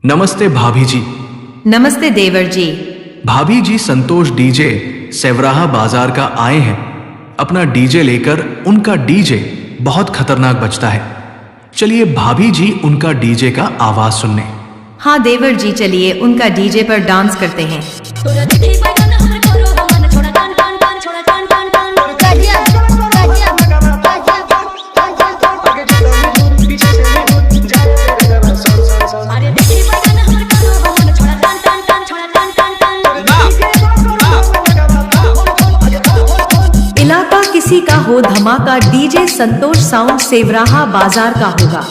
नमस्ते भाभी जी। नमस्ते देवर जी। भाभी जी संतोष डीजे सेवराहा बाजार का आए हैं अपना डीजे लेकर। उनका डीजे बहुत खतरनाक बजता है। चलिए भाभी जी उनका डीजे का आवाज सुनने। हाँ देवर जी, चलिए उनका डीजे पर डांस करते हैं। इलाका किसी का हो धमाका, डीजे संतोष साउंड सेवराहा बाजार का होगा।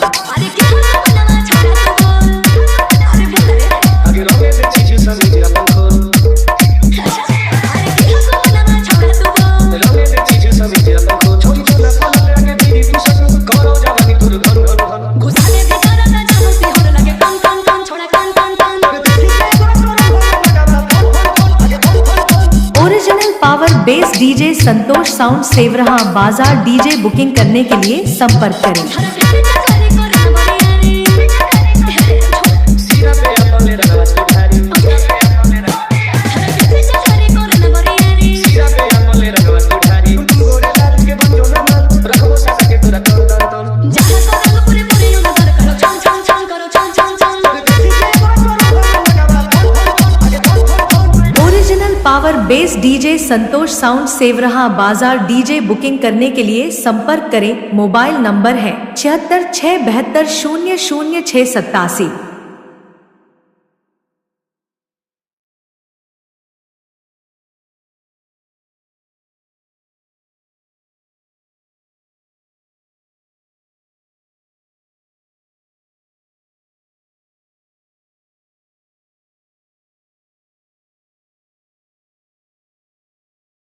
Original power bass DJ Santosh sound Sewraha बाजार। डीजे बुकिंग करने के लिए संपर्क करें। Power bass DJ Santosh sound Sewraha बाजार। डीजे बुकिंग करने के लिए संपर्क करें। मोबाइल नंबर है 76 672 00 687।